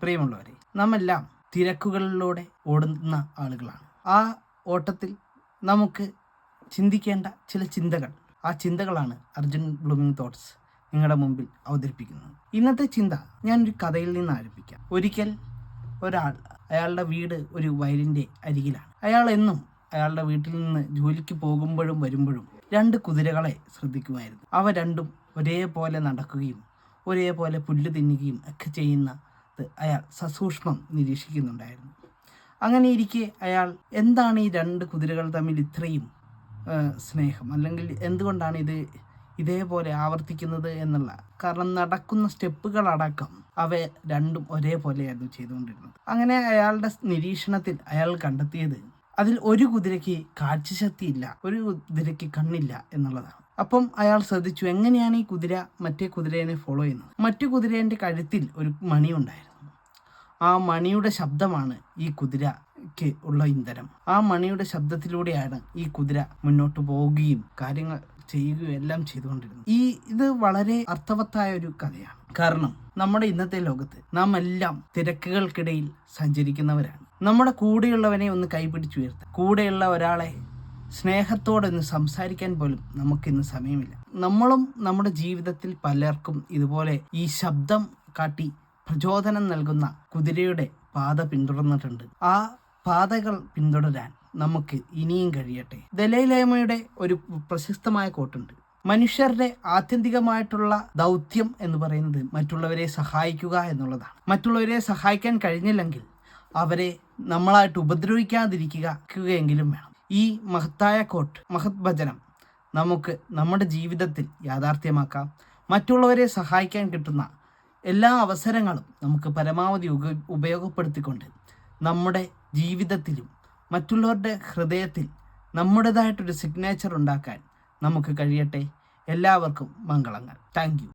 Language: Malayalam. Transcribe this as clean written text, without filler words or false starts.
പ്രിയമുള്ളവരെ, നാമെല്ലാം തിരക്കുകളിലൂടെ ഓടുന്ന ആളുകളാണ്. ആ ഓട്ടത്തിൽ നമുക്ക് ചിന്തിക്കേണ്ട ചില ചിന്തകൾ, ആ ചിന്തകളാണ് അർജുൻ ബ്ലൂമിംഗ് തോട്ട്സ് നിങ്ങളുടെ മുമ്പിൽ അവതരിപ്പിക്കുന്നത്. ഇന്നത്തെ ചിന്ത ഞാനൊരു കഥയിൽ നിന്ന് ആരംഭിക്കാം. ഒരിക്കൽ ഒരാൾ, അയാളുടെ വീട് ഒരു വയലിൻ്റെ അരികിലാണ്. അയാൾ എന്നും അയാളുടെ വീട്ടിൽ നിന്ന് ജോലിക്ക് പോകുമ്പോഴും വരുമ്പോഴും 2 കുതിരകളെ ശ്രദ്ധിക്കുമായിരുന്നു. അവ രണ്ടും ഒരേപോലെ നടക്കുകയും ഒരേപോലെ പുല്ല് തിന്നുകയും ഒക്കെ ചെയ്യുന്നത് അയാൾ സസൂക്ഷ്മം നിരീക്ഷിക്കുന്നുണ്ടായിരുന്നു. അങ്ങനെ ഇരിക്കെ അയാൾ എന്താണ് ഈ 2 കുതിരകൾ തമ്മിൽ ഇത്രയും സ്നേഹം, അല്ലെങ്കിൽ എന്തുകൊണ്ടാണ് ഇതേപോലെ ആവർത്തിക്കുന്നത് എന്നുള്ള കാരണം നടക്കുന്ന സ്റ്റെപ്പുകളടക്കം അവ രണ്ടും ഒരേപോലെയായിരുന്നു ചെയ്തുകൊണ്ടിരുന്നത്. അങ്ങനെ അയാളുടെ നിരീക്ഷണത്തിൽ അയാൾ കണ്ടെത്തിയത് അതിൽ ഒരു കുതിരയ്ക്ക് കാഴ്ചശക്തിയില്ല, ഒരു കുതിരയ്ക്ക് കണ്ണില്ല എന്നുള്ളതാണ്. അപ്പം അയാൾ ശ്രദ്ധിച്ചു, എങ്ങനെയാണ് ഈ കുതിര മറ്റേ കുതിരേനെ ഫോളോ ചെയ്യുന്നത്. മറ്റു കുതിരേൻ്റെ കഴുത്തിൽ ഒരു മണി ഉണ്ടായിരുന്നു. ആ മണിയുടെ ശബ്ദമാണ് ഈ കുതിരയ്ക്ക് ഉള്ള ഇന്ധനം. ആ മണിയുടെ ശബ്ദത്തിലൂടെയാണ് ഈ കുതിര മുന്നോട്ട് പോവുകയും കാര്യങ്ങൾ ചെയ്യുകയും എല്ലാം ചെയ്തുകൊണ്ടിരുന്നത്. ഇത് വളരെ അർത്ഥവത്തായ ഒരു കഥയാണ്. കാരണം നമ്മുടെ ഇന്നത്തെ ലോകത്ത് നാം എല്ലാം തിരക്കുകൾക്കിടയിൽ സഞ്ചരിക്കുന്നവരാണ്. നമ്മുടെ കൂടെയുള്ളവനെ ഒന്ന് കൈപിടിച്ചുയർത്താൻ, കൂടെയുള്ള ഒരാളെ സ്നേഹത്തോടെ ഒന്ന് സംസാരിക്കാൻ പോലും നമുക്കിന്ന് സമയമില്ല. നമ്മളും നമ്മുടെ ജീവിതത്തിൽ പലർക്കും ഇതുപോലെ ഈ ശബ്ദം കാട്ടി പ്രചോദനം നൽകുന്ന കുതിരയുടെ പാത പിന്തുടർന്നിട്ടുണ്ട്. ആ പാതകൾ പിന്തുടരാൻ നമുക്ക് ഇനിയും കഴിയട്ടെ. ദലൈലാമയുടെ ഒരു പ്രശസ്തമായ കോട്ടുണ്ട്. മനുഷ്യരുടെ ആത്യന്തികമായിട്ടുള്ള ദൗത്യം എന്ന് പറയുന്നത് മറ്റുള്ളവരെ സഹായിക്കുക എന്നുള്ളതാണ്. മറ്റുള്ളവരെ സഹായിക്കാൻ കഴിഞ്ഞില്ലെങ്കിൽ അവരെ നമ്മളായിട്ട് ഉപദ്രവിക്കാതിരിക്കുകയെങ്കിലും വേണം. ഈ മഹത്തായ കോട്ട്, മഹത് വചനം നമുക്ക് നമ്മുടെ ജീവിതത്തിൽ യാഥാർത്ഥ്യമാക്കാം. മറ്റുള്ളവരെ സഹായിക്കാൻ കിട്ടുന്ന എല്ലാ അവസരങ്ങളും നമുക്ക് പരമാവധി ഉപയോഗപ്പെടുത്തിക്കൊണ്ട് നമ്മുടെ ജീവിതത്തിലും മറ്റുള്ളവരുടെ ഹൃദയത്തിൽ നമ്മുടേതായിട്ടൊരു സിഗ്നേച്ചർ ഉണ്ടാക്കാൻ നമുക്ക് കഴിയട്ടെ. എല്ലാവർക്കും മംഗളങ്ങൾ. Thank U.